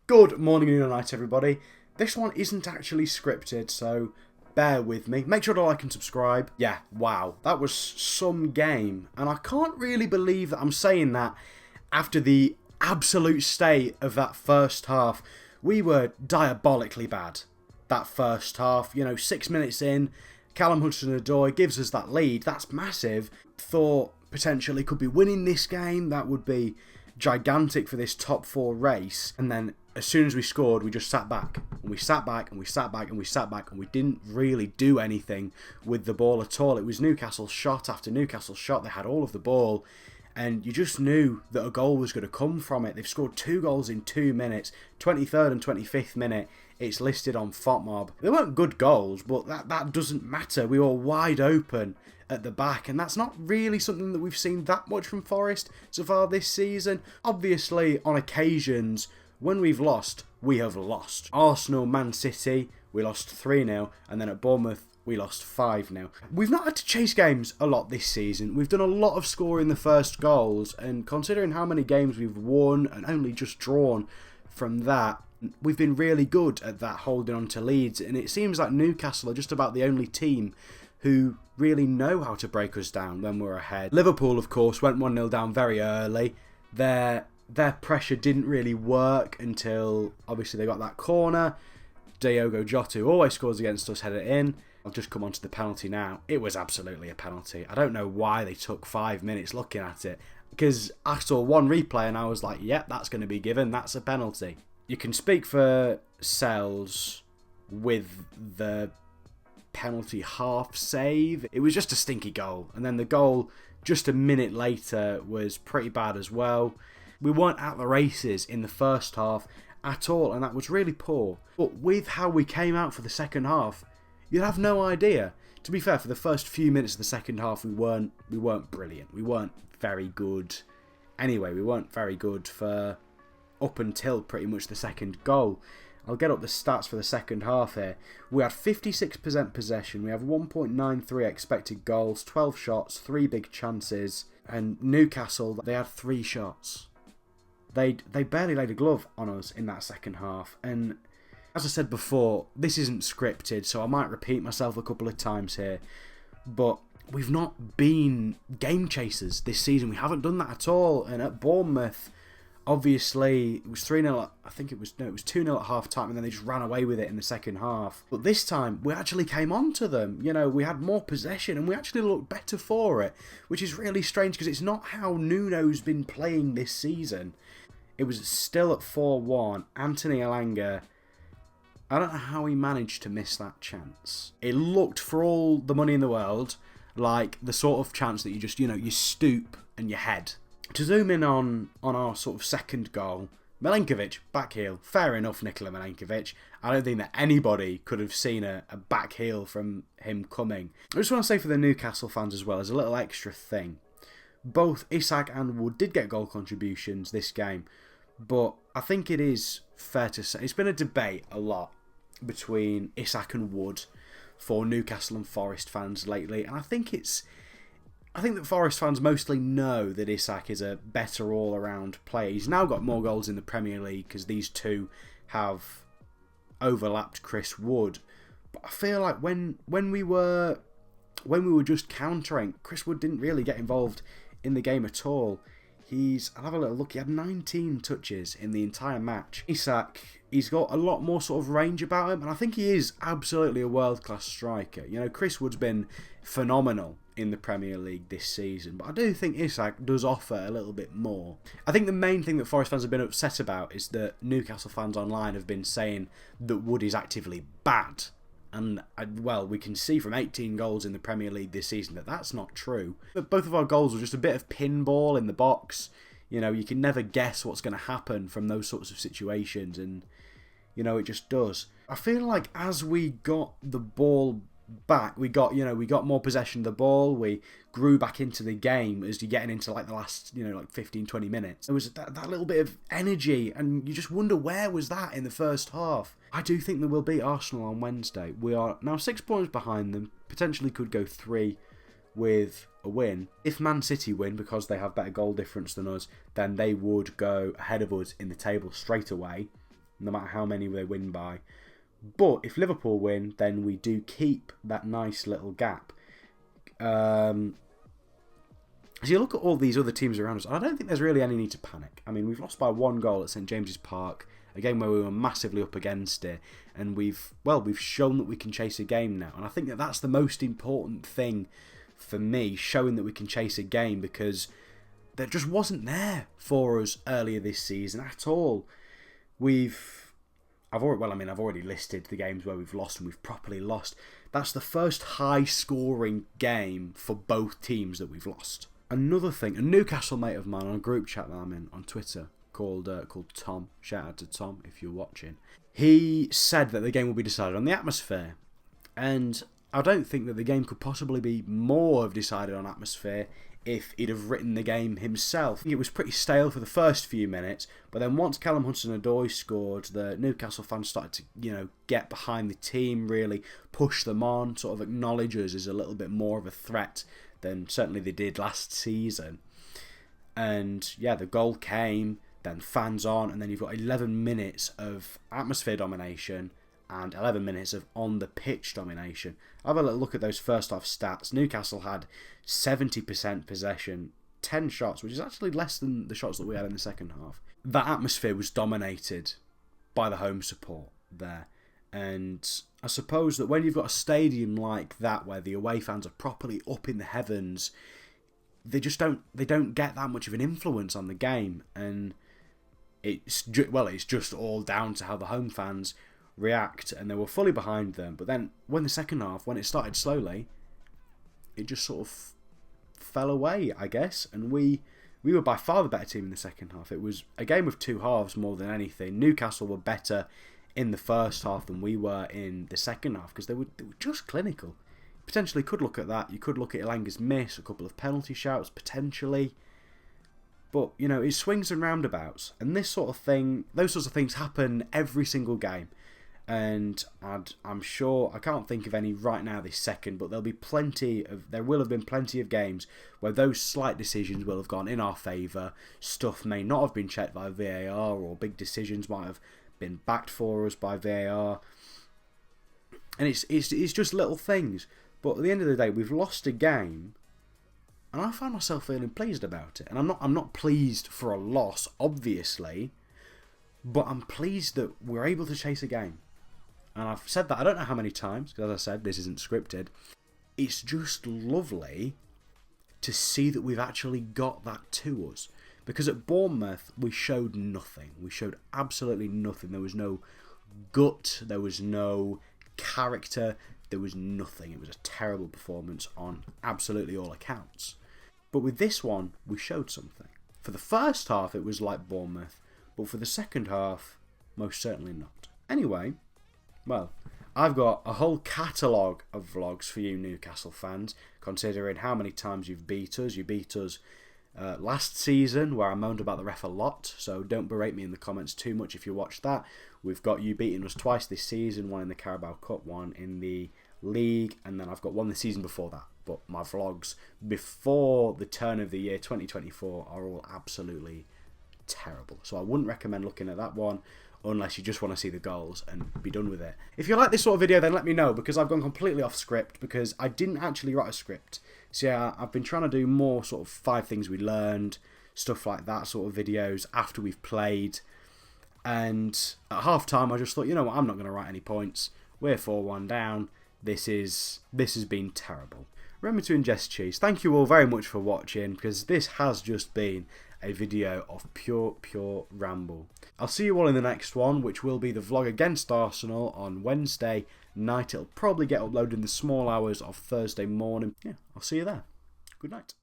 Good morning and night, everybody. This one isn't actually scripted, so bear with me. Make sure to like and subscribe. Yeah, wow, that was some game. And I can't really believe that I'm saying that after the absolute state of that first half. We were diabolically bad that first half. 6 minutes in, Callum Hudson-Odoi gives us that lead. That's massive. Thought potentially could be winning this game. That would be gigantic for this top four race. And then as soon as we scored, we just sat back. And we sat back and we sat back and we sat back. And we didn't really do anything with the ball at all. It was Newcastle shot after Newcastle shot. They had all of the ball. And you just knew that a goal was going to come from it. They've scored 2 goals in 2 minutes. 23rd and 25th minute, it's listed on FOTMob. They weren't good goals, but that doesn't matter. We were wide open at the back, and that's not really something that we've seen that much from Forest so far this season. Obviously, on occasions, when we've lost, we have lost. Arsenal, Man City, we lost 3-0, and then at Bournemouth, we lost 5-0. We've not had to chase games a lot this season. We've done a lot of scoring the first goals, and considering how many games we've won and only just drawn from that, we've been really good at that, holding on to leads. And it seems like Newcastle are just about the only team who really know how to break us down when we're ahead. Liverpool, of course, went 1-0 down very early. Their pressure didn't really work until, obviously, they got that corner. Diogo Jota, who always scores against us, headed it in. I've just come on to the penalty now. It was absolutely a penalty. I don't know why they took 5 minutes looking at it, because I saw one replay and I was like, yep, that's going to be given. That's a penalty. You can speak for Sells with the penalty half save. It was just a stinky goal. And then the goal just a minute later was pretty bad as well. We weren't at the races in the first half at all, and that was really poor. But with how we came out for the second half, you'd have no idea. To be fair, for the first few minutes of the second half, we weren't brilliant. We weren't very good. Anyway, we weren't very good for up until pretty much the second goal. I'll get up the stats for the second half here. We had 56% possession. We have 1.93 expected goals, 12 shots, 3 big chances. And Newcastle, they had 3 shots. They barely laid a glove on us in that second half. And as I said before, this isn't scripted, so I might repeat myself a couple of times here. But we've not been game chasers this season. We haven't done that at all. And at Bournemouth, obviously, it was 3-0, I think it was 2-0 at half-time, and then they just ran away with it in the second half. But this time, we actually came on to them. We had more possession, and we actually looked better for it, which is really strange, because it's not how Nuno's been playing this season. It was still at 4-1. Anthony Elanga, I don't know how he managed to miss that chance. It looked, for all the money in the world, like the sort of chance that you just, you stoop and you head. To zoom in on our sort of second goal, Milenkovic, back heel. Fair enough, Nikola Milenkovic. I don't think that anybody could have seen a back heel from him coming. I just want to say for the Newcastle fans as well, as a little extra thing, both Isak and Wood did get goal contributions this game, but I think it is fair to say, it's been a debate a lot between Isak and Wood for Newcastle and Forest fans lately, and I think that Forest fans mostly know that Isak is a better all-around player. He's now got more goals in the Premier League because these two have overlapped Chris Wood. But I feel like when we were just countering, Chris Wood didn't really get involved in the game at all. I'll have a little look, he had 19 touches in the entire match. Isak, he's got a lot more sort of range about him, and I think he is absolutely a world-class striker. Chris Wood's been phenomenal in the Premier League this season, but I do think Isak does offer a little bit more. I think the main thing that Forest fans have been upset about is that Newcastle fans online have been saying that Wood is actively bad. And, well, we can see from 18 goals in the Premier League this season that that's not true. But both of our goals were just a bit of pinball in the box. You can never guess what's going to happen from those sorts of situations, and, it just does. I feel like as we got the ball back, we got more possession of the ball, we grew back into the game as you're getting into, the last, 15-20 minutes. There was that little bit of energy, and you just wonder, where was that in the first half? I do think that we'll beat Arsenal on Wednesday. We are now 6 points behind them, potentially could go 3 with a win. If Man City win, because they have better goal difference than us, then they would go ahead of us in the table straight away. no matter how many they win by. But if Liverpool win, then we do keep that nice little gap. So you look at all these other teams around us, I don't think there's really any need to panic. I mean, we've lost by 1 goal at St James's Park, a game where we were massively up against it, and we've shown that we can chase a game now. And I think that that's the most important thing for me, showing that we can chase a game, because that just wasn't there for us earlier this season at all. I've already listed the games where we've lost and we've properly lost. That's the first high-scoring game for both teams that we've lost. Another thing, a Newcastle mate of mine on a group chat that I'm in on Twitter called Tom, shout out to Tom if you're watching, he said that the game will be decided on the atmosphere. And I don't think that the game could possibly be more of decided on atmosphere if he'd have written the game himself. It was pretty stale for the first few minutes, but then once Callum Hudson-Odoi scored, the Newcastle fans started to, get behind the team, really push them on, sort of acknowledge us as a little bit more of a threat than certainly they did last season. And yeah, the goal came, then fans on, and then you've got 11 minutes of atmosphere domination and 11 minutes of on-the-pitch domination. Have a little look at those first-half stats. Newcastle had 70% possession, 10 shots, which is actually less than the shots that we had in the second half. That atmosphere was dominated by the home support there. And I suppose that when you've got a stadium like that, where the away fans are properly up in the heavens, they don't get that much of an influence on the game. And it's just all down to how the home fans react, and they were fully behind them. But then when the second half, when it started slowly, it just sort of fell away, I guess, and we were by far the better team in the second half. It was a game of two halves more than anything. Newcastle were better in the first half than we were in the second half, because they were just clinical. Potentially could look at that. You could look at Elanga's miss, a couple of penalty shouts, potentially. But, it swings and roundabouts, and those sorts of things happen every single game. And I'm sure, I can't think of any right now this second, but there will have been plenty of games where those slight decisions will have gone in our favour. Stuff may not have been checked by VAR, or big decisions might have been backed for us by VAR. And it's just little things. But at the end of the day, we've lost a game, and I find myself feeling pleased about it. And I'm not pleased for a loss, obviously, but I'm pleased that we're able to chase a game. And I've said that I don't know how many times, because as I said, this isn't scripted. It's just lovely to see that we've actually got that to us. Because at Bournemouth, we showed nothing. We showed absolutely nothing. There was no gut. There was no character. There was nothing. It was a terrible performance on absolutely all accounts. But with this one, we showed something. For the first half, it was like Bournemouth. But for the second half, most certainly not. Anyway, well, I've got a whole catalogue of vlogs for you Newcastle fans, considering how many times you've beat us. You beat us last season, where I moaned about the ref a lot, so don't berate me in the comments too much if you watched that. We've got you beating us twice this season, one in the Carabao Cup, one in the league, and then I've got one the season before that. But my vlogs before the turn of the year 2024 are all absolutely terrible, so I wouldn't recommend looking at that one unless you just want to see the goals and be done with it. If you like this sort of video, then let me know, because I've gone completely off script, because I didn't actually write a script. So yeah, I've been trying to do more sort of 5 things we learned, stuff like that sort of videos after we've played. And at half time, I just thought, you know what, I'm not going to write any points. We're 4-1 down. This has been terrible. Remember to ingest cheese. Thank you all very much for watching, because this has just been a video of pure ramble. I'll see you all in the next one, which will be the vlog against Arsenal on Wednesday night. It'll probably get uploaded in the small hours of Thursday morning. Yeah, I'll see you there. Good night.